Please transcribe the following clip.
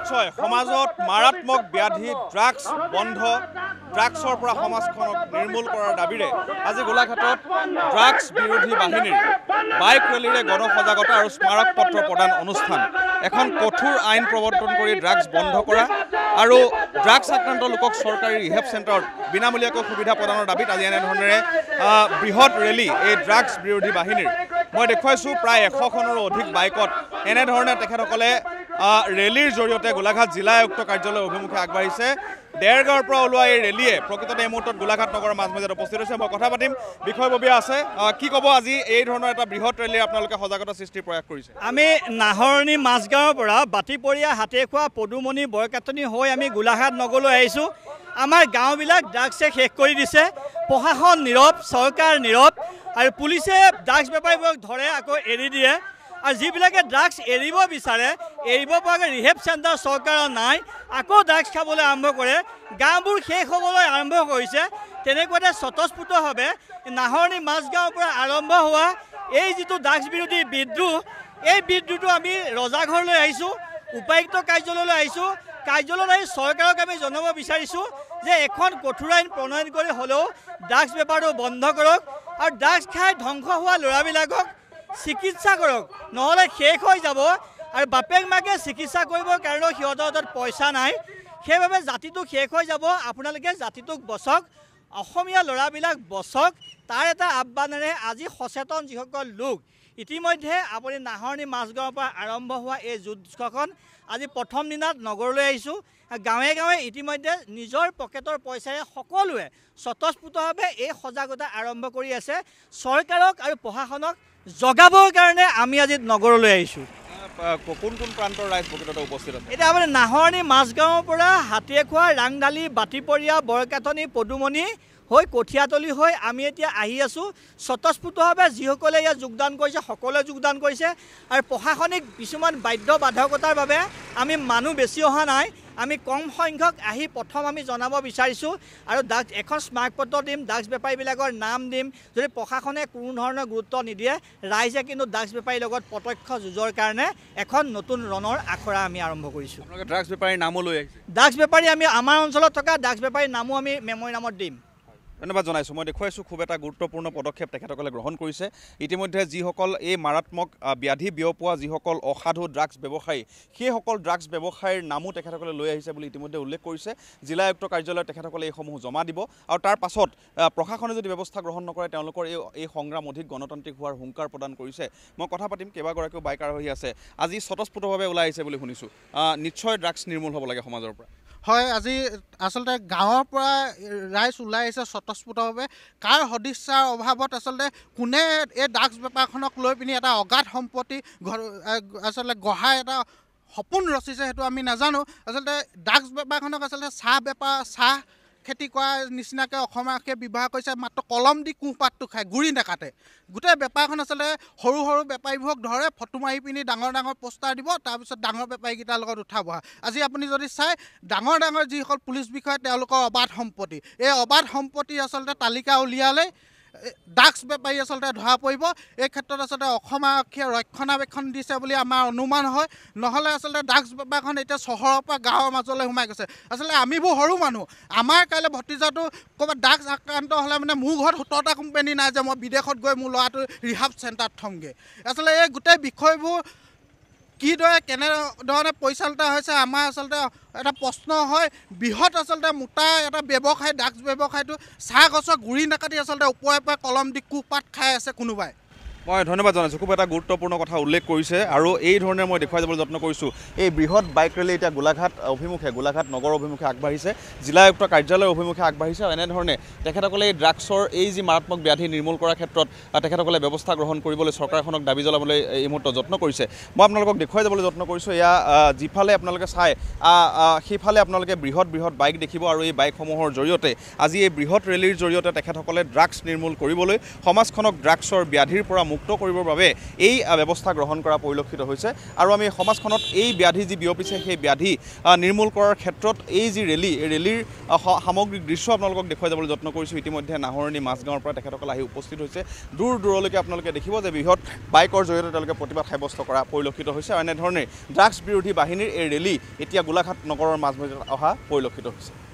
নিশ্চয় সমাজত মাৰাত্মক ব্যাধি ড্ৰাগছ বন্ধ ড্ৰাগছৰ পৰা সমাজখনক নিৰ্মূল কৰাৰ দাবীৰে আজি গোলাঘাটত ড্ৰাগছ বিৰোধী বাহিনীৰ বাইক ৰেলীৰে গণসজাগতা আৰু স্মাৰক পত্ৰ প্ৰদান অনুষ্ঠান এখন কঠোৰ আইন প্ৰৱৰ্তন কৰি ড্ৰাগছ বন্ধ কৰা আৰু ড্ৰাগছ আক্ৰান্ত লোকক চৰকাৰী ৰিহেব চেণ্টাৰত বিনামূলীয়াকৈ সুবিধা প্ৰদানৰ দাবীত আজি এনেধৰণেৰে বৃহৎ ৰেলী এই ড্ৰাগছ বিৰোধী বাহিনীৰ মই দেখুৱাইছোঁ প্ৰায় 100খনৰো অধিক বাইকত এনেধৰণে তেখেতসকলে ৰেলীৰ জৰিয়তে গোলাঘাট জিলা আয়ুক্ত কাৰ্যালয় অভিমুখে আগবাঢ়িছে দেৰগাঁৱৰ পৰা ওলোৱা এই ৰেলীয়ে প্ৰকৃততে এই মুহূৰ্তত গোলাঘাট নগৰৰ মাজমজিয়াত উপস্থিত হৈছে মই কথা পাতিম বিষয়ববীয়া আছে কি ক'ব আজি এই ধৰণৰ এটা বৃহৎ ৰেলীৰ আপোনালোকে সজাগতা সৃষ্টিৰ প্ৰয়াস কৰিছে আমি নাহৰণি মাজগাঁৱৰ পৰা বাতিপৰীয়া হাতেখোৱা পদুমণি বৰকাটনি হৈ আমি গোলাঘাট নগৰলৈ আহিছোঁ আমাৰ গাঁওবিলাক ড্ৰাগছে শেষ কৰি দিছে প্ৰশাসন নীৰৱ চৰকাৰ নীৰৱ আৰু পুলিচে ড্ৰাগছ বেপাৰীবোৰক ধৰে আকৌ এৰি দিয়ে আৰু যিবিলাকে ড্ৰাগছ এৰিব বিচাৰে এৰিব পৰাকৈ ৰিহেব চেণ্টাৰ চৰকাৰৰ নাই আকৌ ড্ৰাগছ খাবলৈ আৰম্ভ কৰে গাঁওবোৰ শেষ হ'বলৈ আৰম্ভ কৰিছে তেনেকুৱাতে স্বতঃস্ফূৰ্তভাৱে নাহৰণি মাজগাঁৱৰ পৰা আৰম্ভ হোৱা এই যিটো ড্ৰাগছ বিৰোধী বিদ্ৰোহ এই বিদ্ৰোহটো আমি ৰজাঘৰলৈ আহিছোঁ উপায়ুক্ত কাৰ্যালয়লৈ আহিছোঁ কাৰ্যালয়ত আহি চৰকাৰক আমি জনাব বিচাৰিছোঁ যে এখন কঠোৰ আইন প্ৰণয়ন কৰি হ'লেও ড্ৰাগছ বেপাৰটো বন্ধ কৰক আৰু ড্ৰাগছ খাই ধ্বংস হোৱা ল'ৰাবিলাকক চিকিৎসা কৰক নহ'লে শেষ হৈ যাব আৰু বাপেক মাকে চিকিৎসা কৰিবৰ কাৰণেও সিহঁতৰ হাতত পইচা নাই সেইবাবে জাতিটো শেষ হৈ যাব আপোনালোকে জাতিটোক বচক অসমীয়া ল'ৰাবিলাক বচক তাৰ এটা আহ্বানেৰে আজি সচেতন যিসকল লোক ইতিমধ্যে আপুনি নাহৰণি মাজগাঁৱৰ পৰা আৰম্ভ হোৱা এই যুদ্ধখন আজি প্ৰথম দিনাত নগৰলৈ আহিছোঁ গাঁৱে গাঁৱে ইতিমধ্যে নিজৰ পকেটৰ পইচাৰে সকলোৱে স্বতঃস্ফূৰ্তভাৱে এই সজাগতা আৰম্ভ কৰি আছে চৰকাৰক আৰু প্ৰশাসনক জগাবৰ কাৰণে আমি আজি নগৰলৈ আহিছোঁ কোন কোন প্ৰান্তৰ ৰাইজ প্ৰকৃততে উপস্থিত আছে এতিয়া আপুনি নাহৰণি মাজগাঁৱৰ পৰা হাতীখোৱা ৰাংঢালী বাতিপৰীয়া বৰকাটনি পদুমণি হৈ কঠীয়াতলি হৈ আমি এতিয়া আহি আছোঁ স্বতঃস্ফূৰ্তভাৱে যিসকলে ইয়াত যোগদান কৰিছে সকলোৱে যোগদান কৰিছে আৰু প্ৰশাসনিক কিছুমান বাধ্যবাধকতাৰ বাবে আমি মানুহ বেছি অহা নাই আমি কম সংখ্যক আহি প্ৰথম আমি জনাব বিচাৰিছোঁ আৰু ড্ৰাগছ এখন স্মাৰকপত্ৰ দিম ড্ৰাগছ বেপাৰীবিলাকৰ নাম দিম যদি প্ৰশাসনে কোনো ধৰণৰ গুৰুত্ব নিদিয়ে ৰাইজে কিন্তু ড্ৰাগছ বেপাৰীৰ লগত প্ৰত্যক্ষ যুঁজৰ কাৰণে এখন নতুন ৰণৰ আখৰা আমি আৰম্ভ কৰিছোঁ আপোনালোকে ড্ৰাগছ বেপাৰীৰ নামো লৈ আহিছে ড্ৰাগছ বেপাৰী আমি আমাৰ অঞ্চলত থকা ড্ৰাগছ বেপাৰীৰ নামো আমি মেমৰি নামত দিম ধন্যবাদ জনাইছোঁ মই দেখুৱাইছোঁ খুব এটা গুৰুত্বপূৰ্ণ পদক্ষেপ তেখেতসকলে গ্ৰহণ কৰিছে ইতিমধ্যে যিসকল এই মাৰাত্মক ব্যাধি বিয়পোৱা যিসকল অসাধু ড্ৰাগছ ব্যৱসায়ী সেইসকল ড্ৰাগছ ব্যৱসায়ীৰ নামো তেখেতসকলে লৈ আহিছে বুলি ইতিমধ্যে উল্লেখ কৰিছে জিলা আয়ুক্ত কাৰ্যালয়ত তেখেতসকলে এইসমূহ জমা দিব আৰু তাৰ পাছত প্ৰশাসনে যদি ব্যৱস্থা গ্ৰহণ নকৰে তেওঁলোকৰ এই সংগ্ৰাম অধিক গণতান্ত্ৰিক হোৱাৰ হুংকাৰ প্ৰদান কৰিছে মই কথা পাতিম কেইবাগৰাকীও বাইক আৰোহী আছে আজি স্বতঃস্ফূৰ্তভাৱে ওলাই আহিছে বুলি শুনিছোঁ নিশ্চয় ড্ৰাগছ নিৰ্মূল হ'ব লাগে সমাজৰ পৰা হয় আজি আচলতে গাঁৱৰ পৰা ৰাইজ ওলাই আহিছে স্বতঃস্ফূৰ্তভাৱে কাৰ সদিচ্ছাৰ অভাৱত আচলতে কোনে এই ড্ৰাগছ বেপাৰখনক লৈ পিনি এটা অগাধ সম্পত্তি আচলতে গঢ়াই এটা সপোন ৰচিছে সেইটো আমি নাজানো আচলতে ড্ৰাগছ বেপাৰখনক আচলতে চাহ খেতি কৰা নিচিনাকৈ অসমীয়াকে ব্যৱহাৰ কৰিছে মাত্ৰ কলম দি কুঁহপাতটো খায় গুৰি নাকাটে গোটেই বেপাৰখন আচলতে সৰু সৰু বেপাৰীবোৰক ধৰে ফটো মাৰি পিনি ডাঙৰ ডাঙৰ পোষ্টাৰ দিব তাৰপিছত ডাঙৰ বেপাৰীকেইটাৰ লগত উঠাব আজি আপুনি যদি চাই ডাঙৰ ডাঙৰ যিসকল পুলিচ বিষয়া তেওঁলোকৰ অবাধ সম্পত্তি এই অবাধ সম্পত্তি আচলতে তালিকা উলিয়ালে ড্ৰাগছ বেপাৰী আচলতে ধৰা পৰিব এই ক্ষেত্ৰত আচলতে অসম আৰক্ষীয়ে ৰক্ষণাবেক্ষণ দিছে বুলি আমাৰ অনুমান হয় নহ'লে আচলতে ড্ৰাগছ বেপাৰখন এতিয়া চহৰৰ পৰা গাঁৱৰ মাজলৈ সোমাই গৈছে আচলতে আমিবোৰ সৰু মানুহ আমাৰ কাইলৈ ভতিজাটো ক'ৰবাত ড্ৰাগছ আক্ৰান্ত হ'লে মানে মোৰ ঘৰত 17টা কোম্পানী নাই যে মই বিদেশত গৈ মোৰ ল'ৰাটো ৰিহাব চেণ্টাৰত থ'মগৈ আচলতে এই গোটেই বিষয়বোৰ কিদৰে কেনেধৰণে পৰিচালিত হৈছে আমাৰ আচলতে এটা প্ৰশ্ন হয় বৃহৎ আচলতে মোটা এটা ব্যৱসায় ড্ৰাগছ ব্যৱসায়টো চাহ গছৰ গুৰি নাকাটি আচলতে ওপৰে পৰা কলম দি কুঁহপাত খাই আছে কোনোবাই মই ধন্যবাদ জনাইছোঁ খুব এটা গুৰুত্বপূৰ্ণ কথা উল্লেখ কৰিছে আৰু এই ধৰণে মই দেখুৱাই যাবলৈ যত্ন কৰিছোঁ এই বৃহৎ বাইক ৰেলী এতিয়া গোলাঘাট নগৰ অভিমুখে আগবাঢ়িছে জিলা আয়ুক্ত কাৰ্যালয়ৰ অভিমুখে আগবাঢ়িছে আৰু এনেধৰণে তেখেতসকলে এই ড্ৰাগছৰ এই যি মাৰাত্মক ব্যাধি নিৰ্মূল কৰাৰ ক্ষেত্ৰত তেখেতসকলে ব্যৱস্থা গ্ৰহণ কৰিবলৈ চৰকাৰখনক দাবী জনাবলৈ এই মুহূৰ্তত যত্ন কৰিছে মই আপোনালোকক দেখুৱাই যাবলৈ যত্ন কৰিছোঁ এয়া যিফালে আপোনালোকে চাই সেইফালে আপোনালোকে বৃহৎ বাইক দেখিব আৰু এই বাইকসমূহৰ জৰিয়তে আজি এই বৃহৎ ৰেলীৰ জৰিয়তে তেখেতসকলে ড্ৰাগছ নিৰ্মূল কৰিবলৈ সমাজখনক ড্ৰাগছৰ ব্যাধিৰ পৰা মুক্ত কৰিবৰ বাবে এই ব্যৱস্থা গ্ৰহণ কৰা পৰিলক্ষিত হৈছে আৰু আমি সমাজখনত এই ব্যাধি যি বিয়পিছে সেই ব্যাধি নিৰ্মূল কৰাৰ ক্ষেত্ৰত এই যি ৰেলী এই ৰেলীৰ সামগ্ৰিক দৃশ্য আপোনালোকক দেখুৱাই যাবলৈ যত্ন কৰিছোঁ ইতিমধ্যে নাহৰণি মাজগাঁৱৰ পৰা তেখেতসকল আহি উপস্থিত হৈছে দূৰ দূৰলৈকে আপোনালোকে দেখিব যে বৃহৎ বাইকৰ জৰিয়তে তেওঁলোকে প্ৰতিবাদ সাব্যস্ত কৰা পৰিলক্ষিত হৈছে আৰু এনেধৰণে ড্ৰাগছ বিৰোধী বাহিনীৰ এই ৰেলী এতিয়া গোলাঘাট নগৰৰ মাজমজিয়াত অহা পৰিলক্ষিত হৈছে